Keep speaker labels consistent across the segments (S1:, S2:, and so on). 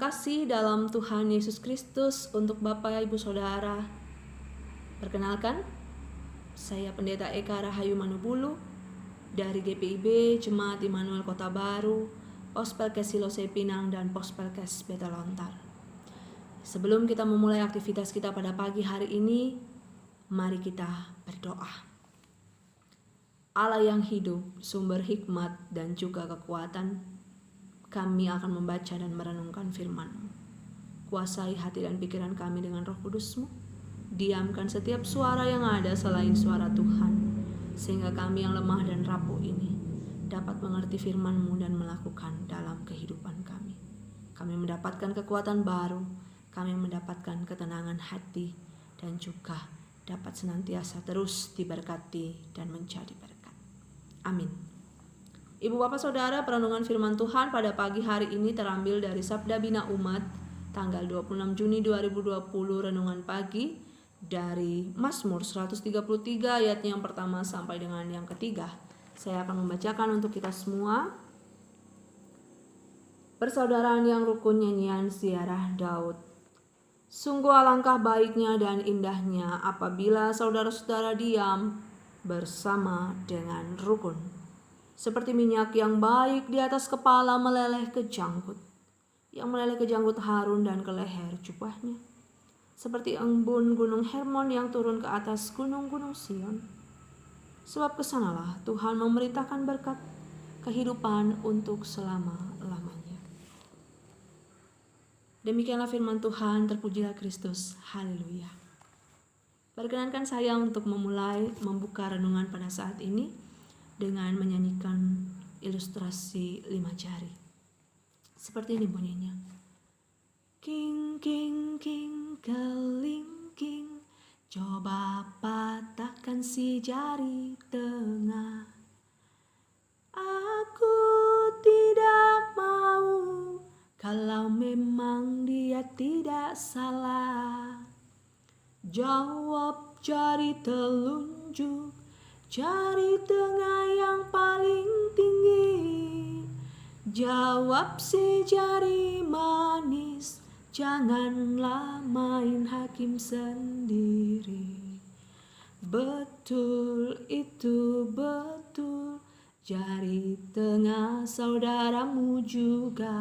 S1: kasih dalam Tuhan Yesus Kristus untuk Bapak, Ibu, Saudara. Perkenalkan, saya Pendeta Eka Rahayu Manubulu dari GPIB Jemaat Immanuel Kota Baru, Pospelkes Silose Pinang dan Pospelkes Beta Lontar. Sebelum kita memulai aktivitas kita pada pagi hari ini, mari kita berdoa. Allah yang hidup, sumber hikmat dan juga kekuatan, kami akan membaca dan merenungkan firman-Mu. Kuasai hati dan pikiran kami dengan Roh Kudus-Mu. Diamkan setiap suara yang ada selain suara Tuhan, sehingga kami yang lemah dan rapuh ini dapat mengerti firman-Mu dan melakukan dalam kehidupan kami. Kami mendapatkan kekuatan baru, kami mendapatkan ketenangan hati, dan juga dapat senantiasa terus diberkati dan menjadi berkat. Amin. Ibu Bapak Saudara, perenungan firman Tuhan pada pagi hari ini terambil dari Sabda Bina Umat tanggal 26 Juni 2020, renungan pagi dari Mazmur 133 ayatnya yang pertama sampai dengan yang ketiga. Saya akan membacakan untuk kita semua. Persaudaraan yang rukun, nyanyian ziarah Daud. Sungguh alangkah baiknya dan indahnya apabila saudara-saudara diam bersama dengan rukun. Seperti minyak yang baik di atas kepala meleleh ke janggut, yang meleleh ke janggut Harun dan ke leher jubahnya. Seperti embun gunung Hermon yang turun ke atas gunung-gunung Sion. Sebab kesanalah Tuhan memerintahkan berkat kehidupan untuk selama-lamanya. Demikianlah firman Tuhan, terpujilah Kristus. Haleluya. Perkenankan saya untuk membuka renungan pada saat ini dengan menyanyikan ilustrasi 5 jari. Seperti ini bunyinya. King, king, king, kelingking, coba patahkan si jari tengah. Aku tidak mau kalau memang dia tidak salah. Jawab jari telunjuk, jari tengah yang paling tinggi. Jawab si jari manis, janganlah main hakim sendiri. Betul, itu betul, jari tengah saudaramu juga.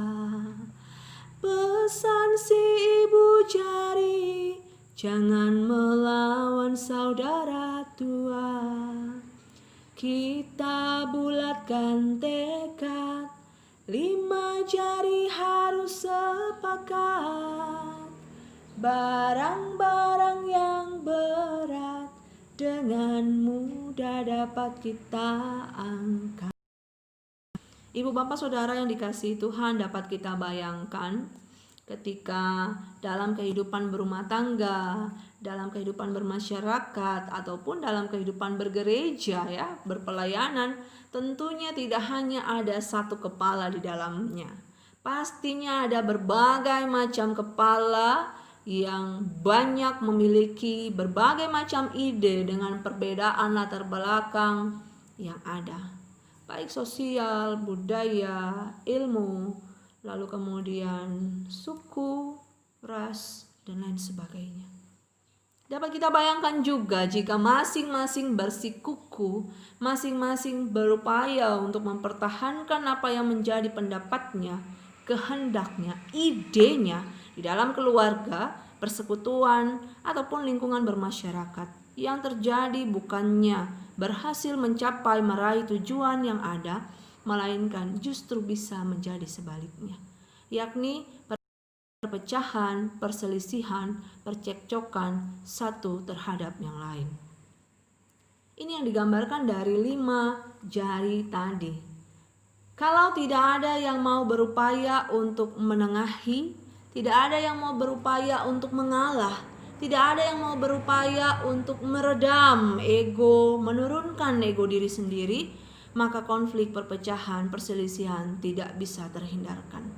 S1: Pesan si ibu jari, jangan melawan saudara tua. Kita bulatkan tekad, 5 jari harus sepakat. Barang-barang yang berat dengan mudah dapat kita angkat. Ibu Bapak Saudara yang dikasihi Tuhan, dapat kita bayangkan ketika dalam kehidupan berumah tangga, dalam kehidupan bermasyarakat, ataupun dalam kehidupan bergereja, ya, berpelayanan, tentunya tidak hanya ada satu kepala di dalamnya. Pastinya ada berbagai macam kepala yang banyak memiliki berbagai macam ide dengan perbedaan latar belakang yang ada, baik sosial, budaya, ilmu, lalu kemudian suku, ras, dan lain sebagainya. Dapat kita bayangkan juga jika masing-masing bersikuku, masing-masing berupaya untuk mempertahankan apa yang menjadi pendapatnya, kehendaknya, idenya di dalam keluarga, persekutuan, ataupun lingkungan bermasyarakat. Yang terjadi bukannya berhasil mencapai meraih tujuan yang ada, melainkan justru bisa menjadi sebaliknya, yakni perpecahan, perselisihan, percekcokan satu terhadap yang lain. Ini yang digambarkan dari 5 jari tadi. Kalau tidak ada yang mau berupaya untuk menengahi, tidak ada yang mau berupaya untuk mengalah, tidak ada yang mau berupaya untuk meredam ego, menurunkan ego diri sendiri, maka konflik, perpecahan, perselisihan tidak bisa terhindarkan.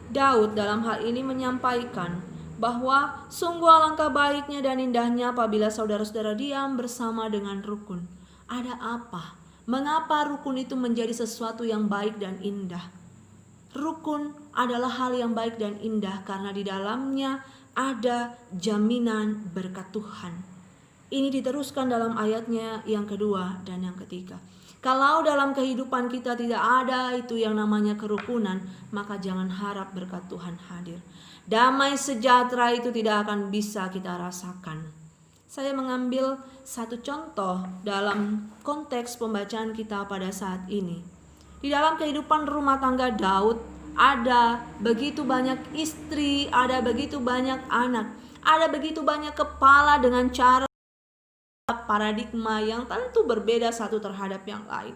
S1: Daud dalam hal ini menyampaikan bahwa sungguh alangkah baiknya dan indahnya apabila saudara-saudara diam bersama dengan rukun. Ada apa? Mengapa rukun itu menjadi sesuatu yang baik dan indah? Rukun adalah hal yang baik dan indah karena di dalamnya ada jaminan berkat Tuhan. Ini diteruskan dalam ayatnya yang kedua dan yang ketiga. Kalau dalam kehidupan kita tidak ada itu yang namanya kerukunan, maka jangan harap berkat Tuhan hadir. Damai sejahtera itu tidak akan bisa kita rasakan. Saya mengambil satu contoh dalam konteks pembacaan kita pada saat ini. Di dalam kehidupan rumah tangga Daud, ada begitu banyak istri, ada begitu banyak anak, ada begitu banyak kepala dengan cara paradigma yang tentu berbeda satu terhadap yang lain.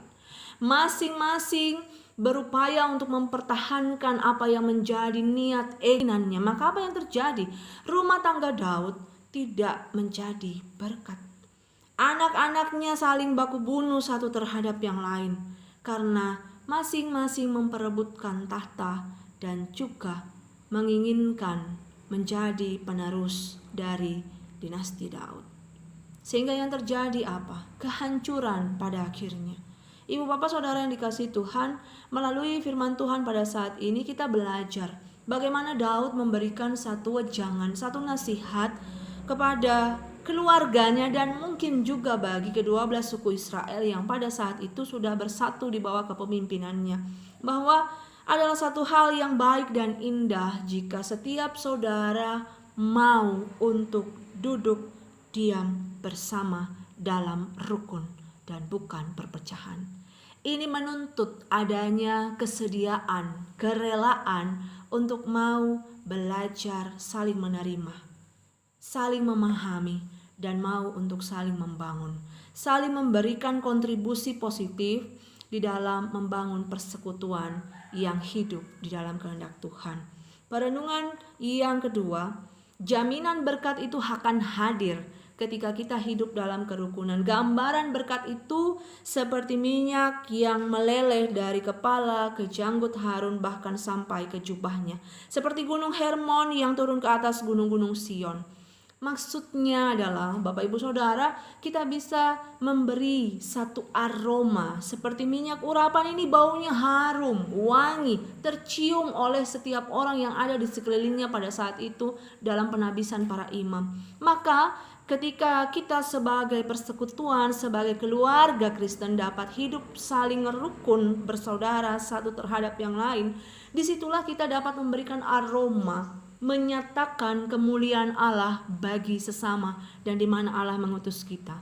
S1: Masing-masing berupaya untuk mempertahankan apa yang menjadi niat inginannya. Maka apa yang terjadi? Rumah tangga Daud tidak menjadi berkat. Anak-anaknya saling baku bunuh satu terhadap yang lain karena masing-masing memperebutkan tahta dan juga menginginkan menjadi penerus dari dinasti Daud. Sehingga yang terjadi apa? Kehancuran pada akhirnya. Ibu bapak saudara yang dikasihi Tuhan, melalui firman Tuhan pada saat ini kita belajar bagaimana Daud memberikan satu wejangan, satu nasihat kepada keluarganya dan mungkin juga bagi ke-12 suku Israel yang pada saat itu sudah bersatu di bawah kepemimpinannya, bahwa adalah satu hal yang baik dan indah jika setiap saudara mau untuk duduk diam bersama dalam rukun dan bukan perpecahan. Ini menuntut adanya kesediaan, kerelaan untuk mau belajar saling menerima, saling memahami, dan mau untuk saling membangun, saling memberikan kontribusi positif di dalam membangun persekutuan yang hidup di dalam kehendak Tuhan. Perenungan yang kedua, jaminan berkat itu akan hadir ketika kita hidup dalam kerukunan. Gambaran berkat itu seperti minyak yang meleleh dari kepala ke janggut Harun bahkan sampai ke jubahnya. Seperti gunung Hermon yang turun ke atas gunung-gunung Sion. Maksudnya adalah Bapak Ibu Saudara, kita bisa memberi satu aroma seperti minyak urapan ini, baunya harum, wangi, tercium oleh setiap orang yang ada di sekelilingnya pada saat itu dalam penabisan para imam. Maka ketika kita sebagai persekutuan, sebagai keluarga Kristen dapat hidup saling rukun bersaudara satu terhadap yang lain, disitulah kita dapat memberikan aroma, menyatakan kemuliaan Allah bagi sesama dan di mana Allah mengutus kita.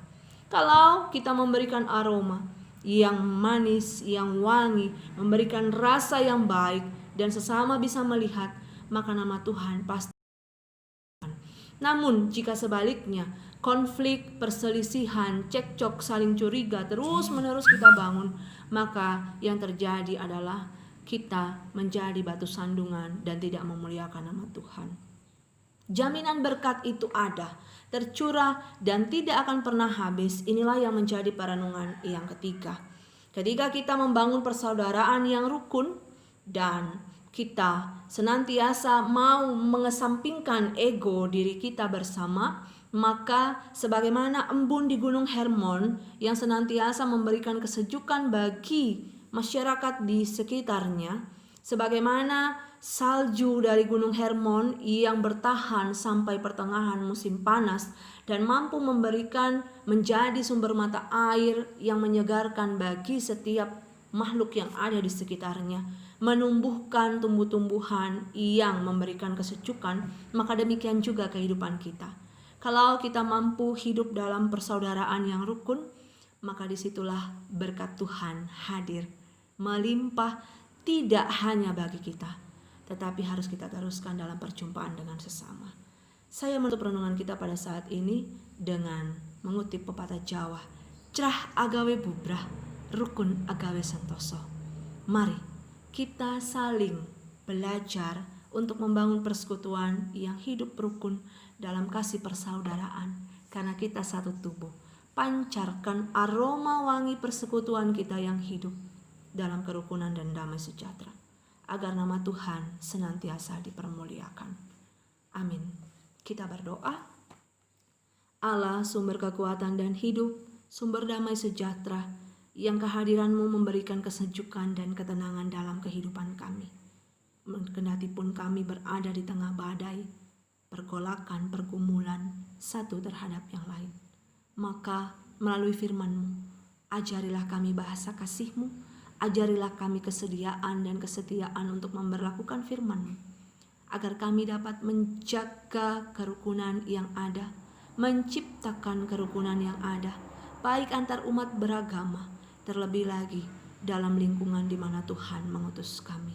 S1: Kalau kita memberikan aroma yang manis, yang wangi, memberikan rasa yang baik dan sesama bisa melihat, maka nama Tuhan pasti. Namun jika sebaliknya, konflik, perselisihan, cekcok, saling curiga terus-menerus kita bangun, maka yang terjadi adalah kita menjadi batu sandungan dan tidak memuliakan nama Tuhan. Jaminan berkat itu ada, tercurah dan tidak akan pernah habis. Inilah yang menjadi perenungan yang ketiga. Ketika kita membangun persaudaraan yang rukun dan kita senantiasa mau mengesampingkan ego diri kita bersama, maka sebagaimana embun di gunung Hermon yang senantiasa memberikan kesejukan bagi masyarakat di sekitarnya, sebagaimana salju dari gunung Hermon yang bertahan sampai pertengahan musim panas dan mampu memberikan menjadi sumber mata air yang menyegarkan bagi setiap makhluk yang ada di sekitarnya, menumbuhkan tumbuh-tumbuhan yang memberikan kesejukan, maka demikian juga kehidupan kita. Kalau kita mampu hidup dalam persaudaraan yang rukun, maka disitulah berkat Tuhan hadir melimpah, tidak hanya bagi kita, tetapi harus kita teruskan dalam perjumpaan dengan sesama. Saya menutup renungan kita pada saat ini dengan mengutip pepatah Jawa, cerah agawe bubrah, rukun agawe santoso. Mari kita saling belajar untuk membangun persekutuan yang hidup rukun dalam kasih persaudaraan, karena kita satu tubuh. Pancarkan aroma wangi persekutuan kita yang hidup dalam kerukunan dan damai sejahtera, agar nama Tuhan senantiasa dipermuliakan. Amin. Kita berdoa. Allah, sumber kekuatan dan hidup, sumber damai sejahtera, yang kehadiran-Mu memberikan kesejukan dan ketenangan dalam kehidupan kami. Kendati pun kami berada di tengah badai, pergolakan, pergumulan satu terhadap yang lain. Maka melalui firman-Mu, ajarilah kami bahasa kasih-Mu, ajarilah kami kesediaan dan kesetiaan untuk memberlakukan firman-Mu, agar kami dapat menjaga kerukunan yang ada, menciptakan kerukunan yang ada, baik antar umat beragama, terlebih lagi dalam lingkungan di mana Tuhan mengutus kami,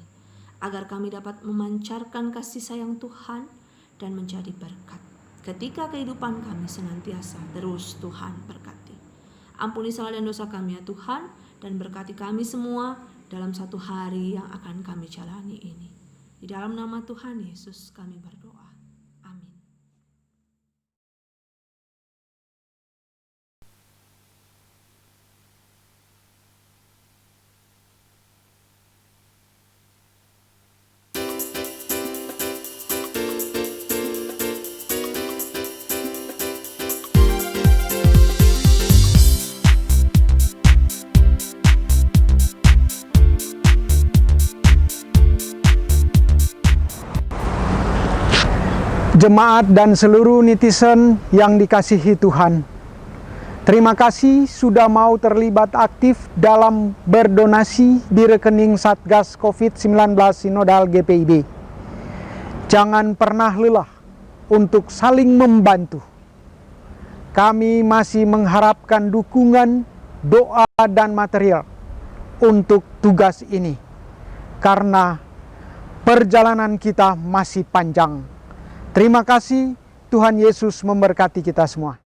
S1: agar kami dapat memancarkan kasih sayang Tuhan dan menjadi berkat ketika kehidupan kami senantiasa terus Tuhan berkati. Ampuni salah dan dosa kami ya Tuhan, dan berkati kami semua dalam satu hari yang akan kami jalani ini. Di dalam nama Tuhan Yesus kami berdoa. Amin.
S2: Jemaat dan seluruh netizen yang dikasihi Tuhan, terima kasih sudah mau terlibat aktif dalam berdonasi di rekening Satgas COVID-19 Sinodal GPIB. Jangan pernah lelah untuk saling membantu. Kami masih mengharapkan dukungan, doa, dan material untuk tugas ini, karena perjalanan kita masih panjang. Terima kasih, Tuhan Yesus memberkati kita semua.